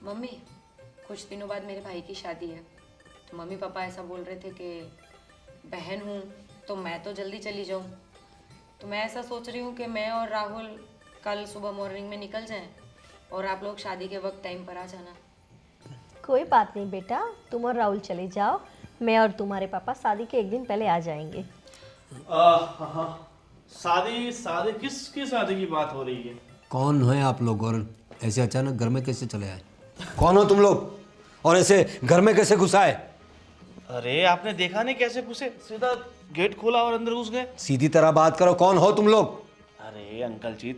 Mummy, कुछ दिनों बाद मेरे भाई की शादी है। तो मम्मी पापा ऐसा बोल रहे थे कि बहन हूँ तो मैं तो जल्दी चली जाऊँ। तो मैं ऐसा सोच रही हूँ कि मैं और राहुल कल सुबह मॉर्निंग में निकल जाएं और आप लोग शादी के वक्त टाइम पर आ जाना। कोई बात नहीं बेटा, तुम और राहुल चले जाओ, मैं और तुम्हारे पापा शादी के एक दिन पहले आ जाएंगे। हाँ। शादी शादी किसकी शादी की बात हो रही है? कौन है आप लोग और ऐसे अचानक घर में कैसे चले आए? कौन हो तुम लोग और ऐसे घर में कैसे घुस आए? अरे आपने देखा नहीं कैसे घुसे? सीधा गेट खोला और अंदर घुस गए। सीधी तरह बात करो, कौन हो तुम लोग? अरे अंकल जी,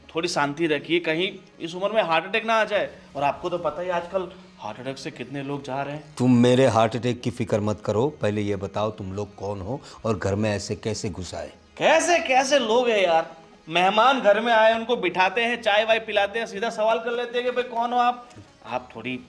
थोड़ी शांति रखिए, कहीं इस उम्र में हार्ट अटैक ना आ जाए। और आपको तो पता ही आजकल हार्ट अटैक से कितने लोग जा रहे हैं। तुम मेरे हार्ट अटैक की फिक्र मत करो, पहले ये बताओ तुम लोग कौन हो और घर में ऐसे कैसे घुस आए? कैसे कैसे लोग हैं यार? मेहमान घर में आए, उनको बिठाते हैं, चाय वाय पिलाते हैं, सीधा सवाल कर लेते हैं कि भाई कौन हो आप। आप थोड़ी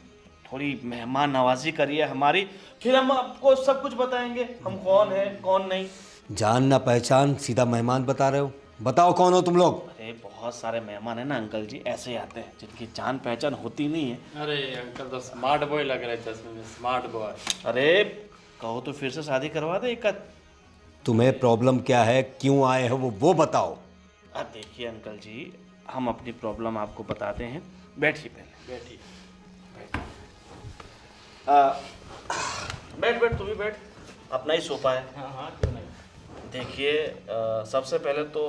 मेहमान नवाजी करिए हमारी, फिर हम आपको सब कुछ बताएंगे हम कौन है कौन नहीं। जान ना पहचान सीधा मेहमान बता रहे हो? बताओ कौन हो तुम लोग? अरे बहुत सारे मेहमान है ना अंकल जी, ऐसे ही आते हैं जिनकी जान पहचान होती नहीं है। अरे अंकल तो स्मार्ट बॉय लग रहे थे, इसमें स्मार्ट बॉय। अरे कहो तो फिर से शादी करवा दे एक आध। तुम्हें प्रॉब्लम क्या है, क्यों आए हो वो बताओ। अब देखिए अंकल जी, हम अपनी प्रॉब्लम आपको बताते हैं। बैठिए पहले, बैठिए। बैठ तू भी बैठ, अपना ही सोफा है। हाँ हाँ, क्यों नहीं। देखिए सबसे पहले तो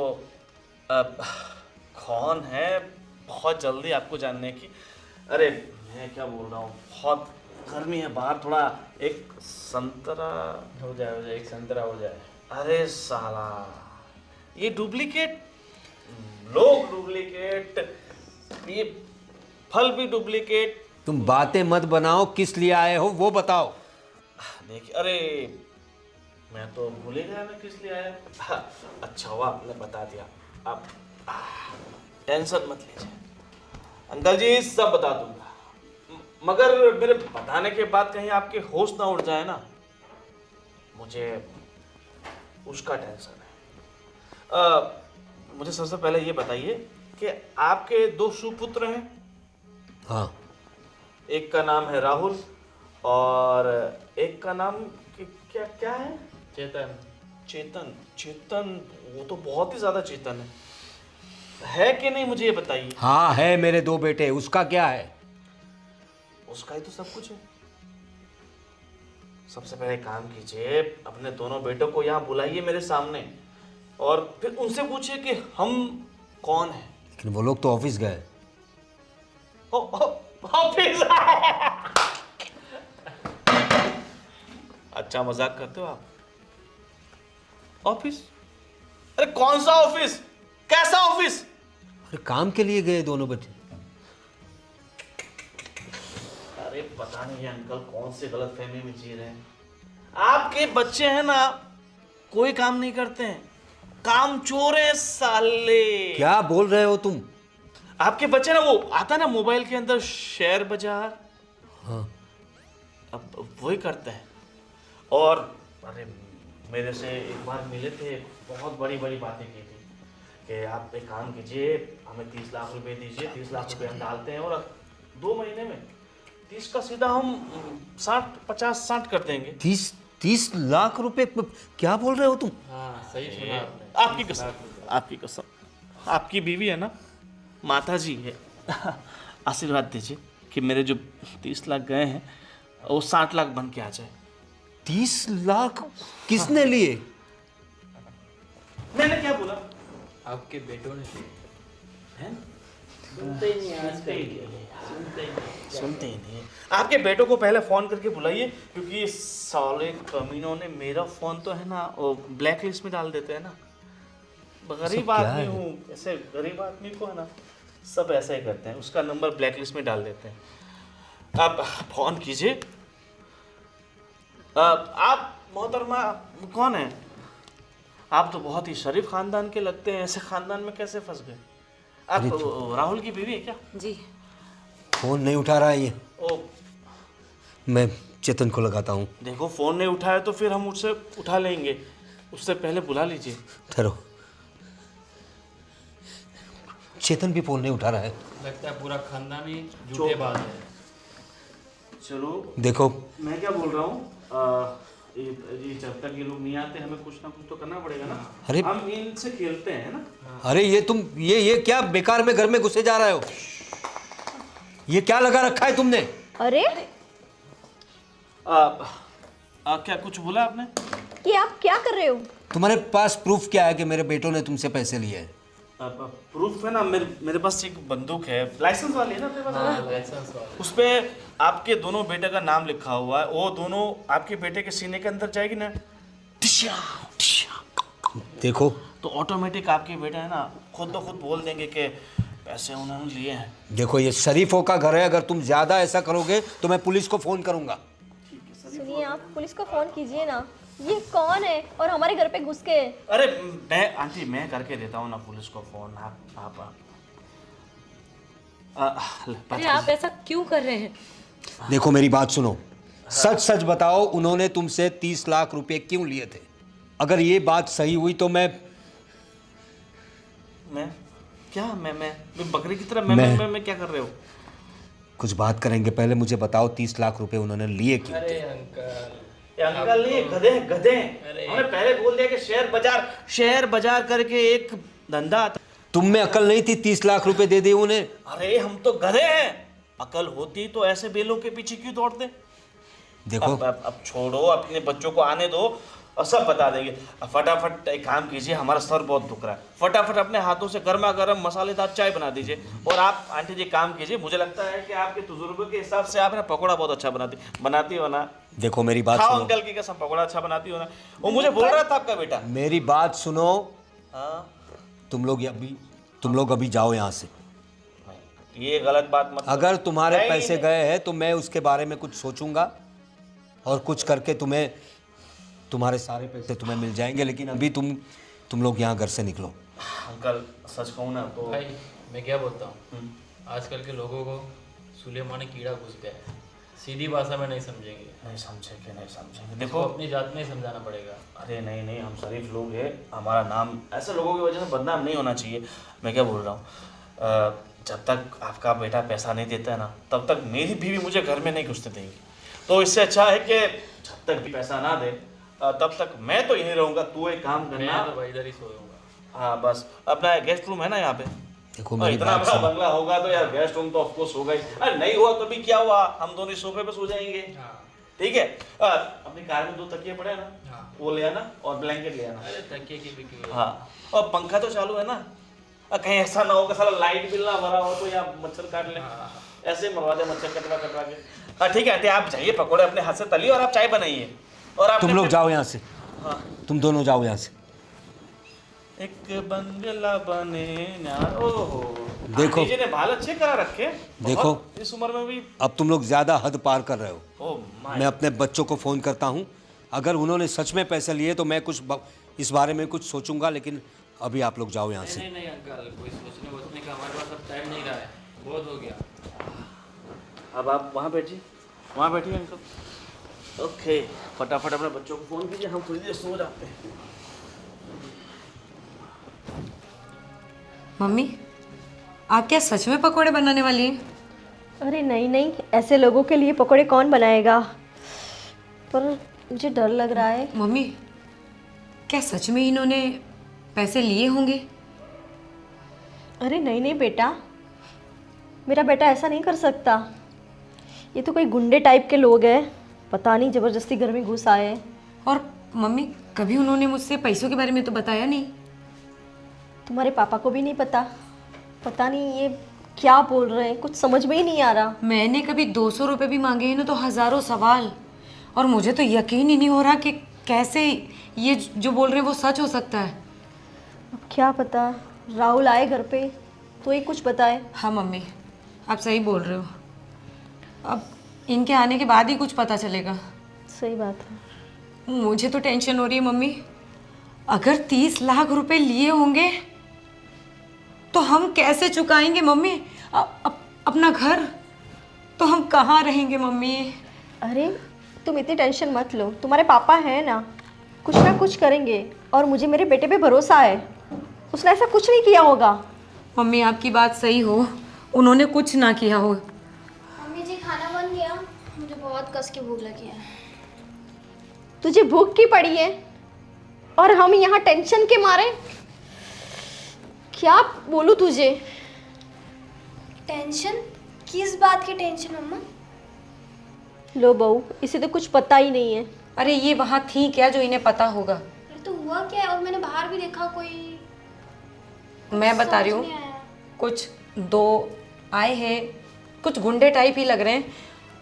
कौन है, बहुत जल्दी आपको जानने की। अरे मैं क्या बोल रहा हूँ, बहुत गर्मी है बाहर, थोड़ा एक संतरा हो जाए एक संतरा हो जाए। अरे साला, ये डुप्लीकेट लोग, डुप्लीकेट ये फल भी डुप्लीकेट। तुम बातें मत बनाओ, किस लिए आए हो वो बताओ। देखिए अरे मैं तो भूल ही गया मैं किस लिए आया। अच्छा हुआ आपने बता दिया। आप टेंशन मत लीजिए अंकल जी, सब बता दूंगा। मगर मेरे बताने के बाद कहीं आपके होश ना उड़ जाए ना, मुझे उसका टेंशन है। मुझे सबसे पहले ये बताइए कि आपके दो सुपुत्र हैं। हाँ। एक का नाम है राहुल और एक का नाम क्या क्या है? चेतन। चेतन। चेतन वो तो बहुत ही ज्यादा चेतन है कि नहीं, मुझे ये बताइए। हाँ है, मेरे दो बेटे, उसका क्या है? उसका ही तो सब कुछ है। सबसे पहले काम कीजिए, अपने दोनों बेटों को यहाँ बुलाइए मेरे सामने और फिर उनसे पूछिए कि हम कौन हैं। लेकिन वो लोग तो ऑफिस गए। ऑफिस? अच्छा मजाक करते हो आप? ऑफिस? अरे कौन सा ऑफिस, कैसा ऑफिस? अरे काम के लिए गए दोनों बच्चे। अरे पता नहीं अंकल कौन सी गलतफहमी में जी रहे हैं। आपके बच्चे हैं ना, कोई काम नहीं करते हैं, काम चोर है साले। क्या बोल रहे हो तुम? आपके बच्चे ना, वो आता ना मोबाइल के अंदर शेयर बाजार, हाँ। अब वही करते हैं। और अरे मेरे से एक बार मिले थे, बहुत बड़ी बड़ी बातें की थी कि आप एक काम कीजिए, हमें 30 लाख रुपए दीजिए, 30 लाख रुपए हम डालते हैं और 2 महीने में 30 का सीधा हम 50-60 कर देंगे। 30 लाख रुपए? क्या बोल रहे हो तुम? हाँ सही सुना आपने। आपकी कसम, आपकी कसम, आपकी बीवी है ना, माता जी है, आशीर्वाद दीजिए कि मेरे जो 30 लाख गए हैं वो 60 लाख बन के आ जाए। 30 लाख किसने लिए? मैंने क्या बोला? आपके बेटों ने हैं? सुनते ही नहीं। आपके बेटों को पहले फोन करके बुलाइए, क्योंकि ये साले कमीनों ने मेरा फोन तो है ना वो ब्लैक लिस्ट में डाल देते हैं ना। गरीब आदमी हूँ, ऐसे गरीब आदमी को है ना सब ऐसा ही करते हैं, उसका नंबर ब्लैक लिस्ट में डाल देते हैं। आप फोन कीजिए। आप मोहतरमा कौन है? आप तो बहुत ही शरीफ खानदान के लगते हैं, ऐसे खानदान में कैसे फंस गए? आप राहुल की बीवी है क्या? जी। फोन नहीं उठा रहा है ये। ओ मैं चेतन को लगाता हूँ। देखो फोन नहीं उठाया तो फिर हम उससे उठा लेंगे, उससे पहले बुला लीजिए। ठहरो, चेतन भी फोन नहीं उठा रहा है। लगता है पूरा खानदान ही झूठेबाज है। चलो देखो मैं क्या बोल रहा हूँ, ये जब तक ये लोग नहीं आते हमें कुछ ना कुछ तो करना पड़ेगा ना। अरे हम इनसे खेलते हैं ना। अरे ये तुम ये क्या बेकार में घर में घुसे जा रहे हो? ये क्या लगा रखा है तुमने? अरे क्या कुछ बोला आपने? ये आप क्या कर रहे हो? तुम्हारे पास प्रूफ क्या है कि मेरे बेटों ने तुमसे पैसे लिए हैं? प्रूफ है ना, मेरे पास एक बंदूक है, लाइसेंस वाली है ना अपने पास। लाइसेंस वाला। उस पे आपके दोनों बेटे का नाम लिखा हुआ है, वो दोनों आपके बेटे के सीने के अंदर जाएगी ना, टिश्या, टिश्या, देखो तो ऑटोमेटिक आपके बेटे है ना खुद ब खुद बोल देंगे कि पैसे उन्होंने लिए हैं। देखो ये शरीफों का घर है, अगर तुम ज्यादा ऐसा करोगे तो मैं पुलिस को फोन करूंगा। सुनिए, आप पुलिस को फोन कीजिए ना। ये कौन है और हमारे घर पे घुस के? अरे मैं आंटी मैं करके देता हूँ ना पुलिस को फोन। आप अरे आप ऐसा क्यों कर रहे हैं? देखो मेरी बात सुनो, सच सच बताओ, उन्होंने तुमसे 30 लाख रुपए क्यों लिए थे? अगर ये बात सही हुई तो मैं क्या मैं बकरी की तरह मैं क्या कर रहे हो? कुछ बात करेंगे, पहले मुझे बताओ 30 लाख रुपए उन्होंने लिए क्यों थे? अरे अंकल, अंकल नहीं, गधे हमने पहले बोल दिया कि शेयर बाजार करके एक धंधा आता। तुम में अकल नहीं थी 30 लाख रुपए दे दिए उन्हें? अरे हम तो गधे हैं, अकल होती तो ऐसे बेलों के पीछे क्यों दौड़ते? देखो अब छोड़ो, अपने बच्चों को आने दो और सब बता देंगे। अब फटाफट एक काम कीजिए, हमारा सर बहुत दुख रहा है, फटाफट अपने हाथों से गर्मा गर्म मसालेदार चाय बना दीजिए। और आप आंटी जी काम कीजिए, मुझे लगता है कि आपके तजुर्बे के हिसाब से आप ना पकौड़ा बहुत अच्छा बनाती हो ना। देखो मेरी बात खाओ सुनो, अंकल की कसम, पकौड़ा अच्छा बनाती हो ना। वो मुझे बोल रहा था आपका बेटा। मेरी बात सुनो, हाँ तुम लोग अभी जाओ यहाँ से। ये गलत बात मत। अगर तुम्हारे नहीं, पैसे नहीं। गए हैं तो मैं उसके बारे में कुछ सोचूंगा और कुछ करके तुम्हारे सारे पैसे तुम्हें मिल जाएंगे, लेकिन अभी तुम लोग यहाँ घर से निकलो। अंकल सच कहूँ ना तो भाई मैं क्या बोलता हूँ, आजकल के लोगों को सुलेमानी कीड़ा घुस गया है, सीधी भाषा में नहीं समझेंगे। नहीं समझेंगे देखो देखो। अपनी जात में ही समझाना पड़ेगा। अरे नहीं हम शरीफ लोग हैं, हमारा नाम ऐसे लोगों की वजह से बदनाम नहीं होना चाहिए। मैं क्या बोल रहा हूँ, जब तक आपका बेटा पैसा नहीं देता है ना, तब तक मेरी बीवी मुझे घर में नहीं घुसने देंगी। तो इससे अच्छा है कि जब तक भी पैसा ना दे तब तक मैं तो यहीं रहूँगा। तू एक काम करना। मैं तो भाई इधर ही सोऊंगा। हाँ बस, अपना गेस्ट रूम है ना यहाँ पे। देखो मेरी इतना बात बड़ा सुनो, बंगला होगा तो यार गेस्ट रूम तो ऑफकोर्स होगा ही। अरे नहीं हुआ तो भी क्या हुआ, हम दोनों सोफे पे सो जाएंगे। ठीक है, अपनी कार में 2 तकिए पड़े हैं ना, हाँ। वो ले आना और ब्लैंकेट ले आना। अरे तकिए की भी क्यों? हाँ, और पंखा तो चालू है ना, कहीं ऐसा ना हो कि साला लाइट बिल ना भरा हो तो या मच्छर काट ले। ऐसे ही मरवा दे मच्छर कटवा के। ठीक है, आप जाइए, पकौड़े अपने हाथ से तलिए और आप चाय बनाइए। और आप तुम लोग जाओ यहाँ से। हाँ। तुम दोनों जाओ यहाँ से। एक बंगला बने ना। ओहो, देखो। आंटी जी ने बाल अच्छे करा रखे। देखो। बहुत इस उम्र में भी। अब तुम लोग ज्यादा हद पार कर रहे हो। Oh my. मैं अपने बच्चों को फ़ोन करता हूँ, अगर उन्होंने सच में पैसे लिए तो मैं इस बारे में कुछ सोचूंगा, लेकिन अभी आप लोग जाओ यहाँ से। नहीं अंकल, कोई सोचने वोचने का हमारे पास अब टाइम नहीं रहा है, बहुत हो गया। अब आप वहाँ बैठिए, वहाँ बैठिए अंकल। ओके, फटाफट अपने बच्चों को फ़ोन कीजिए, हम थोड़ी देर सो जाते हैं। मम्मी, आप क्या सच में पकोड़े बनाने वाली हैं? अरे नहीं, ऐसे लोगों के लिए पकौड़े कौन बनाएगा? पर मुझे डर लग रहा है। मम्मी, क्या सच में इन्होंने पैसे लिए होंगे? अरे नहीं बेटा, मेरा बेटा ऐसा नहीं कर सकता। ये तो कोई गुंडे टाइप के लोग हैं, पता नहीं ज़बरदस्ती घर में घुस आए। और मम्मी, कभी उन्होंने मुझसे पैसों के बारे में तो बताया नहीं। तुम्हारे पापा को भी नहीं पता नहीं ये क्या बोल रहे हैं, कुछ समझ में ही नहीं आ रहा। मैंने कभी 200 रुपये भी मांगे हैं ना तो हज़ारों सवाल, और मुझे तो यकीन ही नहीं हो रहा कि कैसे ये जो बोल रहे हैं वो सच हो सकता है। अब क्या पता, राहुल आए घर पे तो ही कुछ बताए। हाँ मम्मी, आप सही बोल रहे हो, अब इनके आने के बाद ही कुछ पता चलेगा। सही बात है। मुझे तो टेंशन हो रही है मम्मी, अगर 30 लाख रुपए लिए होंगे तो हम कैसे चुकाएंगे मम्मी? अपना घर तो हम कहाँ रहेंगे मम्मी? अरे तुम इतनी टेंशन मत लो, तुम्हारे पापा हैं ना कुछ करेंगे, और मुझे मेरे बेटे पे भरोसा है, उसने ऐसा कुछ नहीं किया होगा। मम्मी आपकी बात सही हो, उन्होंने कुछ ना किया हो। मम्मी जी खाना बन गया? मुझे बहुत कस की भूख लगी है। तुझे भूख की पड़ी है और हम यहाँ टेंशन के मारे। क्या बोलूं तुझे? टेंशन? किस बात की टेंशन मम्मा? लो बहू, इसे तो कुछ पता ही नहीं है। अरे ये वहाँ थी क्या जो इन्हें पता होगा? अरे तो हुआ क्या है? और मैंने बाहर भी देखा कोई। मैं बता रही समझ नहीं हूँ, आया। कुछ दो आए हैं, कुछ गुंडे टाइप ही लग रहे हैं,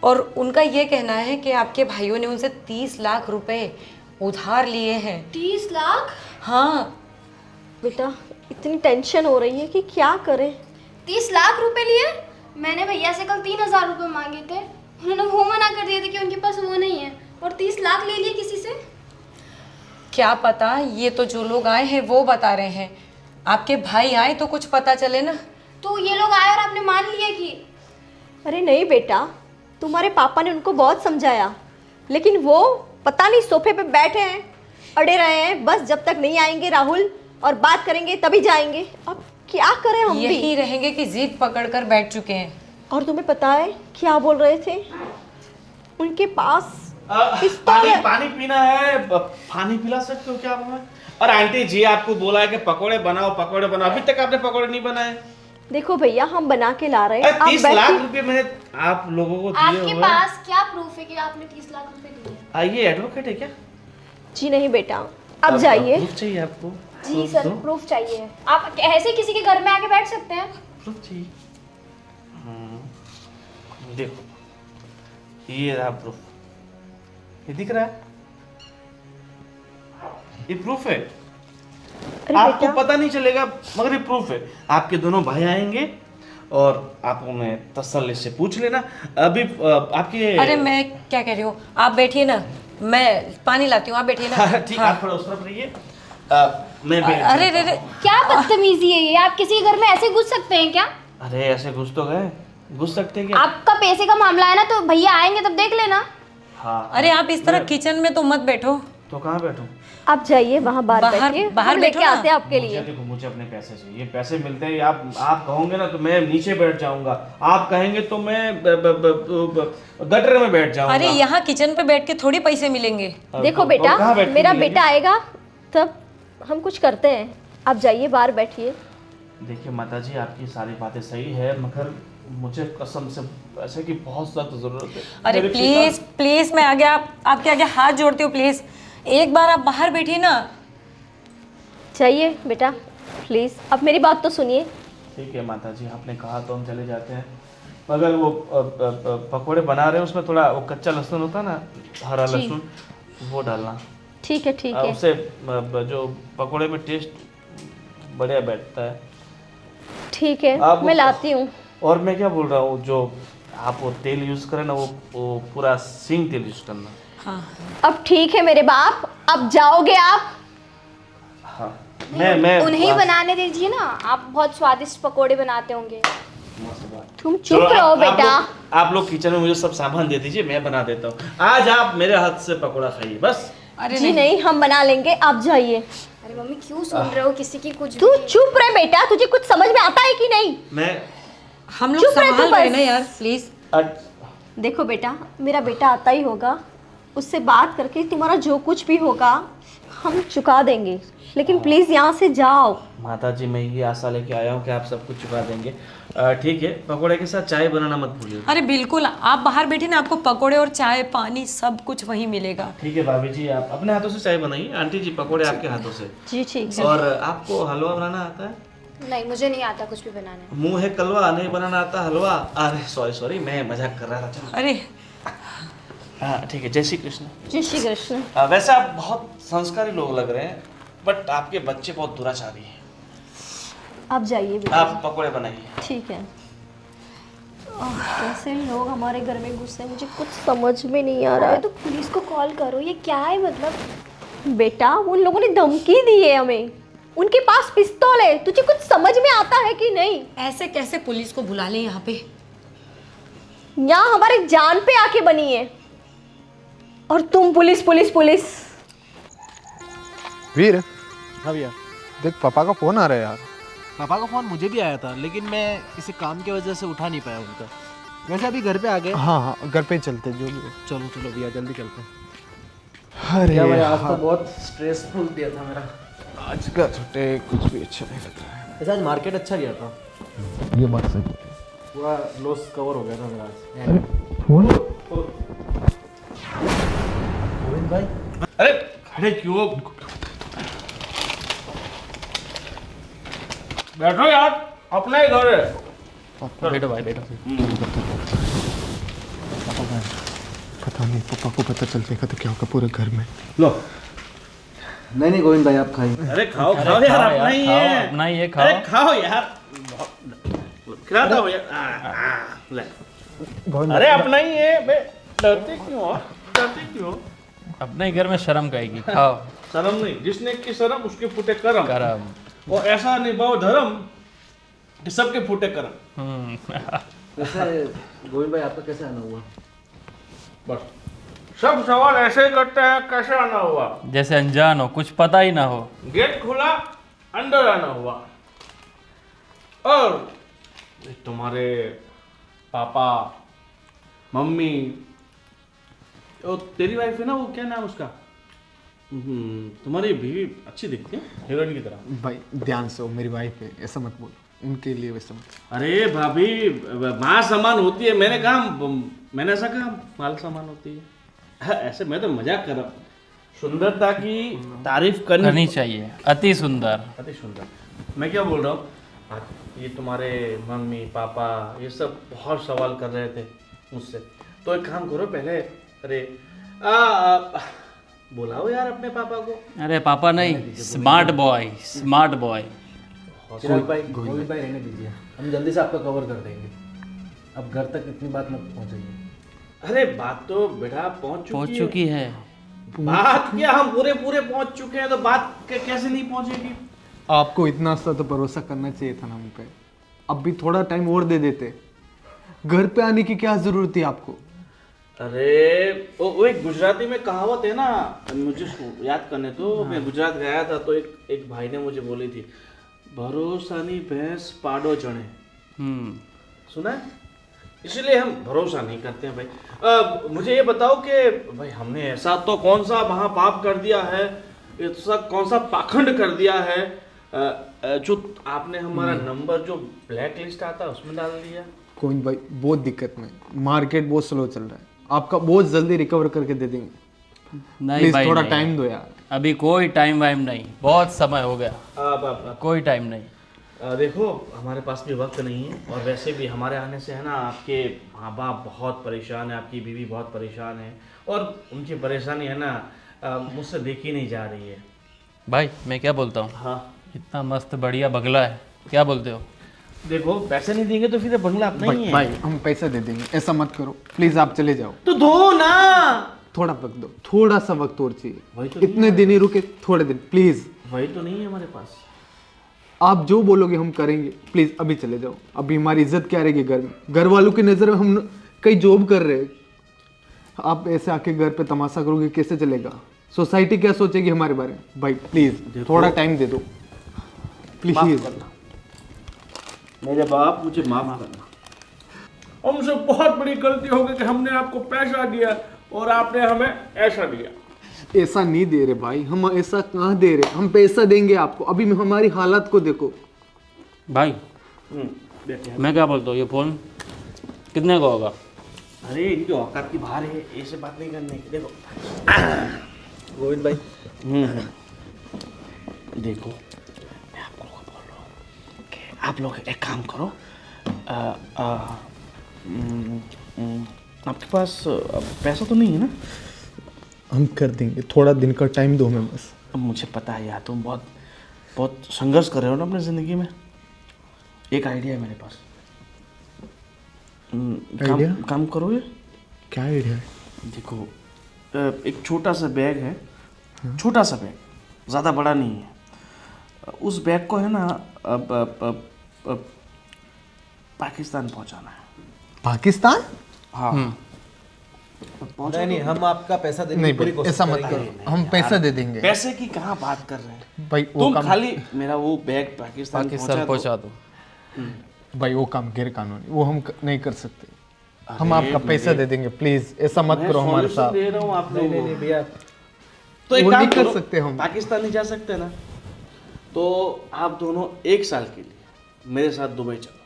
और उनका ये कहना है कि आपके भाइयों ने उनसे 30 लाख रुपए उधार लिए हैं। 30 लाख? हाँ। बेटा इतनी टेंशन हो रही है कि क्या करें। 30 लाख रुपए लिए? मैंने भैया से कल 3,000 रुपए मांगे थे, उन्होंने वो मना कर दिया था कि उनके पास वो नहीं है, और 30 लाख ले लिए किसी से। क्या पता, ये तो जो लोग आए हैं वो बता रहे हैं। आपके भाई आए तो कुछ पता चले ना। तो ये लोग आए और आपने मान लिया कि? अरे नहीं बेटा, तुम्हारे पापा ने उनको बहुत समझाया, लेकिन वो पता नहीं सोफे पे बैठे हैं, अड़े रहे हैं, बस जब तक नहीं आएंगे राहुल और बात करेंगे तभी जाएंगे। अब क्या करें हम भी? यही रहेंगे कि जिद पकड़कर बैठ चुके हैं। और तुम्हें पता है क्या बोल रहे थे? उनके पास पिस्तौल पानी है। पानी पीना है, पानी पिला सकते हो क्या आप हमें? और आंटी जी आपको बोला है कि पकोड़े बनाओ पकोड़े बनाओ, अभी तक आपने पकोड़े नहीं बनाए। देखो भैया, हम बना के ला रहे हैं। आप 30 लाख बैठिए। रुपए मैंने आप लोगों को दिए आपके हुए। पास क्या प्रूफ है कि आपने 30 लाख रुपए दिए? आइए, एडवोकेट है क्या? जी नहीं बेटा, अब जाइए। प्रूफ चाहिए आपको? जी प्रूफ सर, दो। प्रूफ चाहिए। आप ऐसे किसी के घर में आके बैठ सकते हैं? प्रूफ चाहिए। देखो ये रहा प्रूफ, ये दिख रहा है, ये प्रूफ है। अरे आपको बेटा, पता नहीं चलेगा मगर ये प्रूफ है। आपके दोनों भाई आएंगे और आप उन्हें तसल्ली से पूछ लेना। अभी आपके अरे मैं क्या कह रही हूँ, आप बैठिए ना, मैं पानी लाती हूँ, आप बैठिए ना। ठीक, हाँ। आप थोड़ा उस तरफ रहिए। मैं बैठ अरे रे रे, क्या बदतमीजी है ये? आप किसी के घर में ऐसे घुस सकते हैं क्या? अरे ऐसे घुस तो गए, घुस सकते हैं क्या? आपका पैसे का मामला है ना, तो भैया आएंगे तब देख लेना। हाँ। अरे आप इस तरह किचन में तो मत बैठो। तो कहाँ बैठूं? आप जाइए वहाँ बाहर बैठिए, बाहर हम बैठो लेके ना। आते हैं आपके मुझे लिए। देखो, मुझे अपने पैसे चाहिए, पैसे मिलते हैं। आप कहोगे ना तो मैं नीचे बैठ जाऊंगा, आप कहेंगे तो मैं गटर में बैठ जाऊंगा। अरे यहाँ किचन पे बैठ के थोड़ी पैसे मिलेंगे। देखो तो बेटा, कहाँ बैठ के मेरा मिलेंगे? बेटा आएगा तब हम कुछ करते हैं। आप जाइए बाहर बैठिए। देखिए माता जी, आपकी सारी बातें सही है, मगर मुझे कसम से पैसे की बहुत सख्त जरूरत है। अरे मेरे प्लीज प्लीज, मैं आगे आपके आगे हाथ जोड़ती हूँ, प्लीज एक बार आप बाहर बैठिए ना। जाइए बेटा प्लीज, अब मेरी बात तो सुनिए। ठीक है माता जी, आपने कहा तो हम चले जाते हैं, मगर वो पकोड़े बना रहे हैं उसमें थोड़ा वो कच्चा लहसुन होता है ना, हरा जी। लहसुन, वो डालना। ठीक है ठीक है। उससे जो पकोड़े में टेस्ट बढ़िया बैठता है। ठीक है, आप- मैं लाती हूँ। और मैं क्या बोल रहा हूँ, जो आप वो तेल यूज़ करें ना, वो पूरा सिंग तेल यूज़ करना। हाँ अब ठीक है मेरे बाप, अब जाओगे आप। हाँ, मैं उन्हें बनाने दीजिए ना, आप बहुत स्वादिष्ट पकोड़े बनाते होंगे। तुम चलो, चुप रहो बेटा। आप लोग किचन में मुझे सब सामान दे दीजिए, मैं बना देता हूँ। आज आप मेरे हाथ से पकोड़ा खाइए बस। अरे जी नहीं, हम बना लेंगे, आप जाइए। अरे मम्मी क्यों सुन रहे हो किसी की कुछ तू भी? चुप रहे बेटा, तुझे कुछ समझ में आता है कि नहीं? मैं हम लोग चुप रहे तू संभाल रहे हैं बस। ना यार, प्लीज। देखो बेटा, मेरा बेटा आता ही होगा, उससे बात करके तुम्हारा जो कुछ भी होगा हम चुका देंगे, लेकिन प्लीज यहाँ से जाओ। माता जी, मैं ये आशा लेके आया हूँ कि आप सब कुछ चुका देंगे। ठीक है, पकोड़े के साथ चाय बनाना मत भूलिए। अरे बिल्कुल, आप बाहर बैठे ना, आपको पकोड़े और चाय पानी सब कुछ वहीं मिलेगा। ठीक है भाभी जी, आप अपने हाथों से चाय बनाइए, आंटी जी पकोड़े आपके हाथों से। जी ठीक है। और आपको हलवा बनाना आता है? नहीं, मुझे नहीं आता कुछ भी बनाने। मुंह है कलवा, नहीं बनाना आता हलवा? अरे सॉरी, मैं मजाक कर रहा था। चलो। अरे हाँ ठीक है, जय श्री कृष्ण। जय श्री कृष्ण। वैसे आप बहुत संस्कारी लोग लग रहे हैं, बट आपके बच्चे बहुत दुराचारी हैं। आप जाइए बेटा। आप पकोड़े बनाइए। ठीक है। कैसे लोग हमारे घर में घुसे, मुझे कुछ समझ में नहीं आ रहा अरे है। तो पुलिस को कॉल करो, ये क्या है मतलब? बेटा उन लोगों ने धमकी दी है हमें, उनके पास पिस्तौल है, तुझे कुछ समझ में आता है कि नहीं? ऐसे कैसे पुलिस को बुला लें यहाँ पे? यहाँ हमारे जान पे आके बनी है, और तुम पुलिस पुलिस पुलिस। वीर, हाँ भैया, देख पापा का फोन आ रहा है यार। पापा का फ़ोन मुझे भी आया था, लेकिन मैं किसी काम की वजह से उठा नहीं पाया उनका। वैसे अभी घर पे आ गए? हाँ हाँ घर पे ही चलते जो भी हो। चलो चलो भैया जल्दी चलते हैं। अरे क्या भाई आज तो हाँ, बहुत स्ट्रेसफुल दिया था मेरा। आज का छुट्टे कुछ भी अच्छा नहीं लग रहा है। वैसे आज मार्केट अच्छा गया था, ये बात सही। पूरा लॉस कवर हो गया था मेरा आज। फोन गोविंद भाई अरे खड़े क्यों? बैठो यार, अपना ही घर है। बैठो भाई बैठो। पता नहीं पापा को पता चल जाएगा तो क्या होगा पूरे घर में। लो नहीं गोविंद भाई आप खाइए। अरे खाओ खाओ यार, अपना ही है। अपना ही है, अरे खाओ। खाओ यार, खिलाता हूँ यार। ले। अरे अपना ही है बे, डरते क्यों हो? डरते क्यों? अपने ही घर में शर्म कहेगी, खाओ। शर्म नहीं, जिसने की शर्म उसके फूटे करम। करम। और ऐसा निभाओ धर्म कि सबके फूटे करम। वैसे गोविंद भाई आपका कैसे आना हुआ? बस सब सवाल ऐसे ही करते हैं, कैसे आना हुआ? जैसे अनजान हो, कुछ पता ही ना हो। गेट खुला, अंदर आना हुआ। और तुम्हारे पापा मम्मी, और तेरी वाइफ है ना, वो क्या नाम उसका? तुम्हारी बीवी अच्छी दिखती है, हीरोइन की तरह। भाई ध्यान से हो, मेरी वाइफ है, ऐसा मत बोलो उनके लिए वैसा मत। अरे भाभी माँ समान होती है, मैंने ऐसा कहा माल समान होती है? ऐसे मैं तो मजाक कर रहा हूँ। सुंदरता की तारीफ करनी चाहिए, अति सुंदर। अति सुंदर। मैं क्या बोल रहा हूँ, ये तुम्हारे मम्मी पापा ये सब बहुत सवाल कर रहे थे मुझसे, तो एक काम करो पहले, अरे बुलाओ यार अपने पापा को। अरे पापा नहीं, स्मार्ट बॉय, स्मार्ट बॉय। चिराग भाई गोविंद भाई रहने दीजिए, हम जल्दी से आपका कवर कर देंगे। अब घर तक इतनी बात मत पहुंचाइए। अरे बात तो बेटा पहुंच चुकी है। बात क्या, हम पूरे पहुंच चुके हैं, तो बात कैसे नहीं पहुंचेगी? आपको इतना सा तो भरोसा करना चाहिए था ना हम पे। अब भी थोड़ा टाइम और दे देते। घर पे आने की क्या जरूरत थी आपको? अरे वो एक गुजराती में कहावत है ना, मुझे याद करने तो। मैं गुजरात गया था तो एक भाई ने मुझे बोली थी, भरोसानी भैंस पाडो जणे। सुना है? इसलिए हम भरोसा नहीं करते हैं भाई। मुझे ये बताओ कि भाई हमने ऐसा तो कौन सा महापाप कर दिया है, ऐसा कौन सा पाखंड कर दिया है जो आपने हमारा नंबर जो ब्लैक लिस्ट आता है उसमें डाल दिया? कोई भाई बहुत दिक्कत में, मार्केट बहुत स्लो चल रहा है, आपका बहुत जल्दी रिकवर करके दे देंगे। नहीं प्लीज भाई, थोड़ा नहीं। टाइम दो यार। अभी कोई टाइम वाइम नहीं, बहुत समय हो गया, अब कोई टाइम नहीं। देखो हमारे पास भी वक्त नहीं है, और वैसे भी हमारे आने से है ना आपके माँ बाप बहुत परेशान है, आपकी बीवी बहुत परेशान है, और उनकी परेशानी है ना मुझसे देखी नहीं जा रही है। भाई मैं क्या बोलता हूँ, हाँ इतना मस्त बढ़िया बंगला है, क्या बोलते हो? देखो पैसे नहीं देंगे तो फिर ये बंगला अपना ही है। भाई हम पैसे दे देंगे, ऐसा मत करो प्लीज, आप चले जाओ। तो दो ना, थोड़ा वक्त दो, थोड़ा सा वक्त और वही चाहिए। तो इतने दिन ही रुके, थोड़े दिन प्लीज। वही तो नहीं है हमारे पास। आप जो बोलोगे हम करेंगे, प्लीज अभी चले जाओ। अभी हमारी इज्जत क्या रहेगी घर में? घर वालों की नज़र में हम कहीं जॉब कर रहे हैं, आप ऐसे आके घर पे तमाशा करोगे, कैसे चलेगा? सोसाइटी क्या सोचेगी हमारे बारे में? भाई प्लीज थोड़ा टाइम दे दो प्लीज। मेरे बाप मुझे माफ करना, हमसे बहुत बड़ी गलती हो गई कि हमने आपको पैसा दिया और आपने हमें ऐसा दिया। ऐसा नहीं दे रहे भाई, हम ऐसा कहाँ दे रहे, हम पैसा देंगे आपको। अभी हमारी हालत को देखो भाई मैं क्या बोलता हूँ, ये फ़ोन कितने का होगा? अरे इनकी औकात की बाहर है, ऐसे बात नहीं करने की। देखो गोविंद भाई देखो मैं आप लोगों को बोल रहा हूँ कि आप लोग एक काम करो, आपके पास पैसा तो नहीं है ना? हम कर देंगे, थोड़ा दिन का टाइम दो हमें बस। अब मुझे पता है यार तुम बहुत संघर्ष कर रहे हो ना अपनी ज़िंदगी में। एक आइडिया है मेरे पास। आइडिया? काम करोगे? क्या आइडिया है? देखो एक छोटा सा बैग है, छोटा सा बैग, ज़्यादा बड़ा नहीं है। उस बैग को है ना पाकिस्तान पहुंचाना है। पाकिस्तान? हाँ नहीं हम आपका पैसा देने नहीं की पूरी भाई, कोशिश ऐसा मत करेंगे। करो, हम पैसा दे देंगे। पैसे की कहाँ बात कर रहे हैं भाई वो तुम, काम, खाली मेरा वो बैग पाकिस्तान पहुँचा दो। भाई वो काम गैर कानूनी, वो हम नहीं कर सकते। हम आपका पैसा दे देंगे, प्लीज ऐसा मत करो हमारे साथ। दे रहा हूँ आप नहीं लोगों नहीं भैया, तो एक वो काम नहीं कर करो, सकते हम। पाकिस्तान नहीं जा सकते ना, तो आप दोनों 1 साल के लिए मेरे साथ दुबई चलो,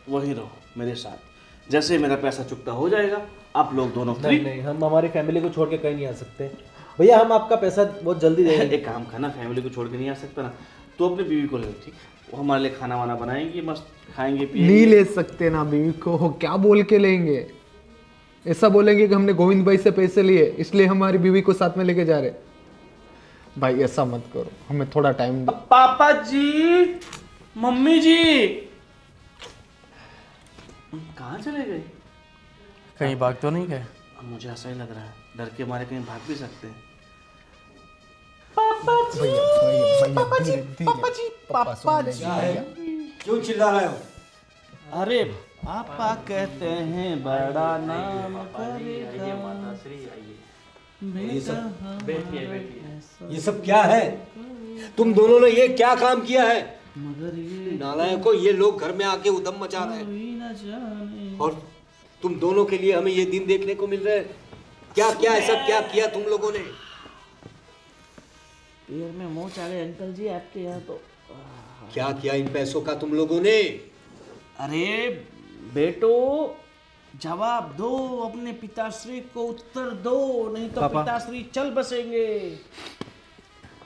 वहीं रहो मेरे साथ। जैसे मेरा पैसा चुकता हो जाएगा आप लोग दोनों फ्री। नहीं हम हमारी फैमिली को छोड़ के कहीं नहीं आ सकते भैया, हम आपका पैसा बहुत जल्दी देंगे। एक काम करना, फैमिली को छोड़ के नहीं आ सकता ना, तो अपनी बीवी को ले लो, ठीक, वो हमारे लिए खाना वाना बनाएंगी, मस्त खाएंगे पिएंगे। नहीं ले सकते ना बीवी को, हो क्या बोल के लेंगे? ऐसा बोलेंगे कि हमने गोविंद भाई से पैसे लिए इसलिए हमारी बीवी को साथ में लेके जा रहे। भाई ऐसा मत करो, हमें थोड़ा टाइम दो। पापा जी, मम्मी जी कहाँ चले गए? कहीं भाग तो नहीं गए? अब मुझे ऐसा ही लग रहा है, डर के मारे कहीं भाग भी सकते हैं। क्यों चिल्ला रहे हो? अरे पापा कहते हैं बड़ा नाम करेगा। ये सब क्या है? तुम दोनों ने ये क्या काम किया है? नालायकों, ये लोग घर में आके उधम मचा रहे हैं और तुम दोनों के लिए हमें ये दिन देखने को मिल रहे हैं। क्या क्या ऐसा क्या किया तुम लोगों ने? पैर में मोच आ गए अंकल जी आपके यहाँ तो। क्या किया इन पैसों का तुम लोगों ने? अरे बेटो, जवाब दो, अपने पिताश्री को उत्तर दो, नहीं तो पापा। पिताश्री चल बसेंगे।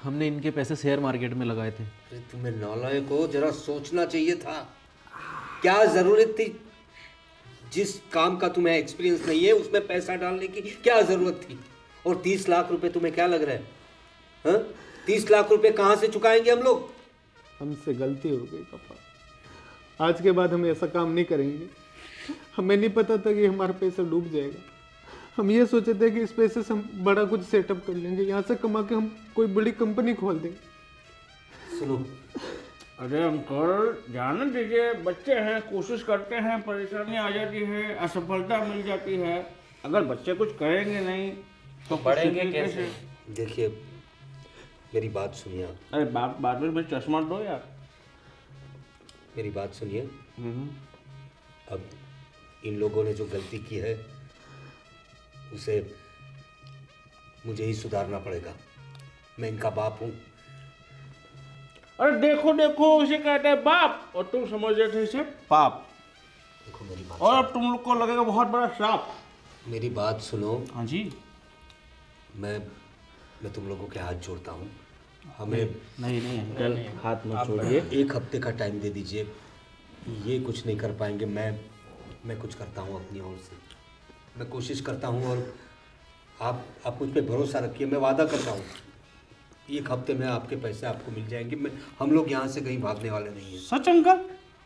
हमने इनके पैसे शेयर मार्केट में लगाए थे। अरे तुम्हें नालायकों, जरा सोचना चाहिए था। क्या जरूरत थी? जिस काम का तुम्हें एक्सपीरियंस नहीं है उसमें पैसा डालने की क्या जरूरत थी? और 30 लाख रुपए तुम्हें क्या लग रहा है? हाँ? 30 लाख रुपए कहाँ से चुकाएंगे हम लोग? हमसे गलती हो गई पापा, आज के बाद हम ऐसा काम नहीं करेंगे। हमें नहीं पता था कि हमारा पैसा डूब जाएगा। हम ये सोचे थे कि इस पैसे से हम बड़ा कुछ सेटअप कर लेंगे, यहाँ से कमा के हम कोई बड़ी कंपनी खोल देंगे। सुनो, अरे अंकल जाने दीजिए, बच्चे हैं, कोशिश करते हैं, परेशानी आ जाती है, असफलता मिल जाती है। अगर बच्चे कुछ करेंगे नहीं तो बढ़ेंगे कैसे? देखिए मेरी बात सुनिए आप। अरे बाद में चश्मा दो यार। मेरी बात सुनिए। अब इन लोगों ने जो गलती की है उसे मुझे ही सुधारना पड़ेगा। मैं इनका बाप हूँ। अरे देखो देखो, उसे कहते हैं बाप और तुम समझ रहे थे इसे पाप, देखो मेरी बात और अब तुम लोग को लगेगा बहुत बड़ा श्राप। मेरी बात सुनो। हाँ जी। मैं तुम लोगों के हाथ जोड़ता हूँ। हमें नहीं नहीं अंकल, हाथ मत छोड़िए। 1 हफ्ते का टाइम दे दीजिए। ये कुछ नहीं कर पाएंगे, मैं कुछ करता हूँ अपनी ओर से। मैं कोशिश करता हूँ और आप मुझ पे भरोसा रखिए। मैं वादा करता हूँ 1 हफ्ते में आपके पैसे आपको मिल जाएंगे। हम लोग यहाँ से कहीं भागने वाले नहीं हैं। सच अंकल?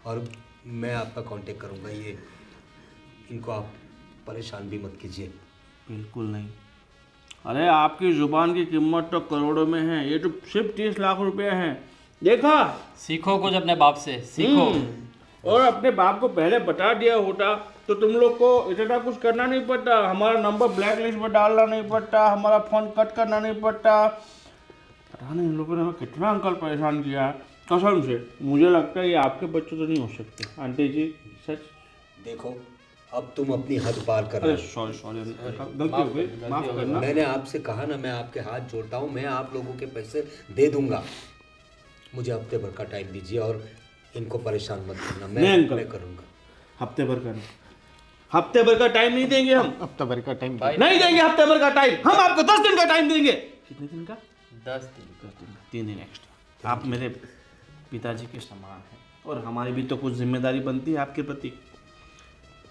और मैं आपका कांटेक्ट करूँगा। ये इनको आप परेशान भी मत कीजिए। बिल्कुल नहीं। अरे आपकी जुबान की कीमत तो करोड़ों में है, ये तो सिर्फ 30 लाख रुपए हैं। देखा? सीखो कुछ अपने बाप से, सीखो। और अपने बाप को पहले बता दिया होता तो तुम लोग को इतना कुछ करना नहीं पड़ता, हमारा नंबर ब्लैक लिस्ट पर डालना नहीं पड़ता, हमारा फ़ोन कट करना नहीं पड़ता। पता नहीं इन लोगों ने हमें कितना अंकल परेशान किया है, कसम से। मुझे लगता है ये आपके बच्चे तो नहीं हो सकते आंटी जी, सच। देखो अब तुम अपनी हद पार कर रहे अरे हो। सॉरी गलती हो गई, माफ़ करना। मैंने आपसे कहा ना, मैं आपके हाथ जोड़ता हूँ। मैं आप लोगों के पैसे दे दूंगा। मुझे हफ्ते भर का टाइम दीजिए और इनको परेशान मत करना। मैं करूँगा। हफ्ते भर का हफ्ते भर का टाइम नहीं देंगे हम। हफ्ता भर का टाइम नहीं देंगे हफ्ते भर का टाइम, हम आपको 10 दिन का टाइम देंगे। कितने दिन का? 10 दिन। 3 दिन एक्स्ट्रा। आप मेरे पिताजी के समान हैं और हमारी भी तो कुछ जिम्मेदारी बनती है आपके प्रति।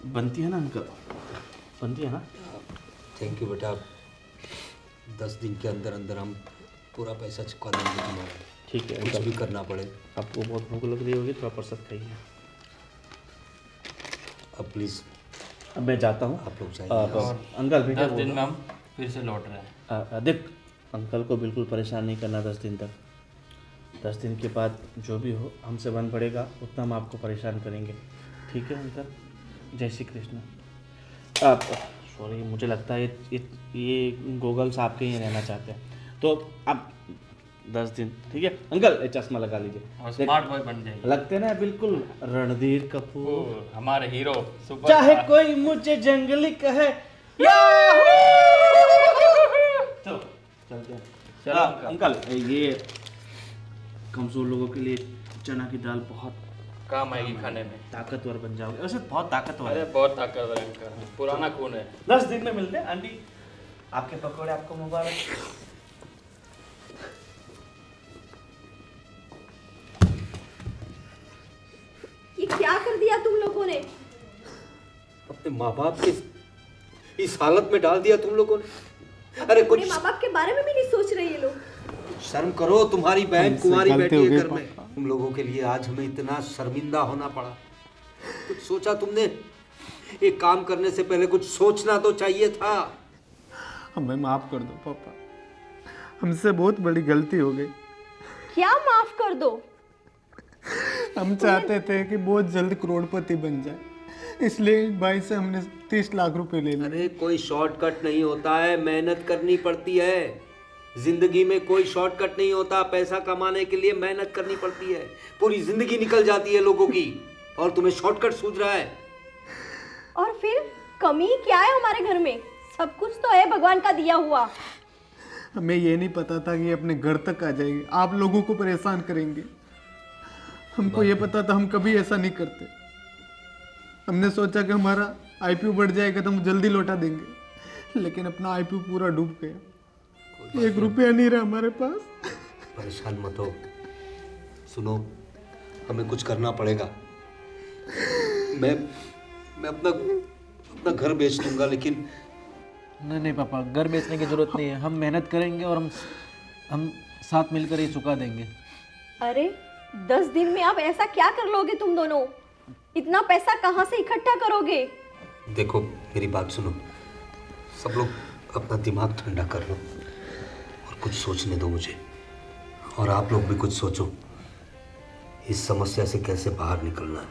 बनती है ना अंकल? बनती है ना? थैंक यू बेटा। 10 दिन के अंदर अंदर हम पूरा पैसा चुका देंगे तुम्हारा। ठीक है कुछ भी करना पड़े। आपको बहुत भूख लग रही होगी तो आप प्रसाद खाइए। अब प्लीज़ अब मैं जाता हूँ। आप लोग जाइए। और अंकल बेटा 10 दिन में हम फिर से लौट रहे हैं। देख, अंकल को बिल्कुल परेशान नहीं करना 10 दिन तक। 10 दिन के बाद जो भी हो हमसे बन पड़ेगा उतना हम आपको परेशान करेंगे। ठीक है अंकल? जय श्री कृष्ण। सॉरी, मुझे लगता है ये गोगल्स आपके ही रहना चाहते हैं, तो अब 10 दिन, ठीक है अंकल? ये चश्मा लगा लीजिए, और स्मार्ट बॉय बन जाएंगे। लगते ना बिल्कुल रणधीर कपूर। ओ, हमारे हीरो सुपर चाहे कोई मुझे जंगली कहे, चलो चलते हैं। चलो अंकल, ये कमजोर लोगों के लिए चना की दाल बहुत काम आएगी खाने में। ताकतवर बन जाओगे, वैसे बहुत ताकतवर अरे है। बहुत ताकतवर है अंकल, पुराना खून है। 10 दिन में मिलते हैं आंटी, आपके पकौड़े आपको मुबारक। ये क्या कर दिया तुम लोगों ने? अपने माँ बाप के इस हालत में डाल दिया तुम लोगों ने। अरे कुछ अपने माँ बाप के बारे में भी नहीं सोच रहे ये लोग। शर्म करो, तुम्हारी बहन हमसे कुंवारी गलती बैठी हो है गई घर में। तुम लोगों के लिए आज हमें इतना शर्मिंदा होना पड़ा। कुछ सोचा तुमने? एक काम करने से पहले कुछ सोचना तो चाहिए था। हमें माफ कर दो पापा, हमसे बहुत बड़ी गलती हो गई। क्या माफ कर दो? हम चाहते थे कि बहुत जल्द करोड़पति बन जाए, इसलिए भाई से हमने 30 लाख रुपए ले लिए। अरे कोई शॉर्टकट नहीं होता है, मेहनत करनी पड़ती है। जिंदगी में कोई शॉर्टकट नहीं होता, पैसा कमाने के लिए मेहनत करनी पड़ती है। पूरी जिंदगी निकल जाती है लोगों की, और तुम्हें शॉर्टकट सूझ रहा है। और फिर कमी क्या है हमारे घर में? सब कुछ तो है भगवान का दिया हुआ। हमें ये नहीं पता था कि ये अपने घर तक आ जाएंगे, आप लोगों को परेशान करेंगे। हमको ये पता था हम कभी ऐसा नहीं करते। हमने सोचा कि हमारा आईपीओ बढ़ जाएगा तो हम जल्दी लौटा देंगे, लेकिन अपना आईपीओ पूरा डूब गया। 1 रुपया नहीं रहा हमारे पास। परेशान मत हो, सुनो, हमें कुछ करना पड़ेगा। मैं अपना घर बेच दूंगा, लेकिन नहीं नहीं पापा, घर बेचने की जरूरत नहीं है। हम मेहनत करेंगे और हम साथ मिलकर ये चुका देंगे। अरे 10 दिन में आप ऐसा क्या कर लोगे तुम दोनों? इतना पैसा कहाँ से इकट्ठा करोगे? देखो मेरी बात सुनो, सब लोग अपना दिमाग ठंडा कर लो और कुछ सोचने दो मुझे। और आप लोग भी कुछ सोचो, इस समस्या से कैसे बाहर निकलना है।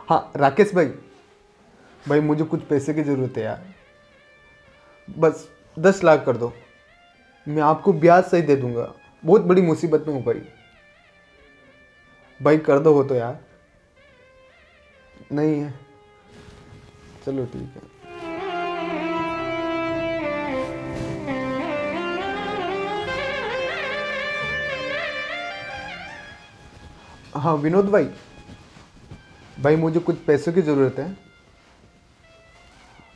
हाँ राकेश भाई मुझे कुछ पैसे की ज़रूरत है यार, बस 10 लाख कर दो, मैं आपको ब्याज सही दे दूंगा। बहुत बड़ी मुसीबत में हूँ भाई कर दो हो तो यार। नहीं है, चलो ठीक है। हाँ विनोद भाई मुझे कुछ पैसों की ज़रूरत है,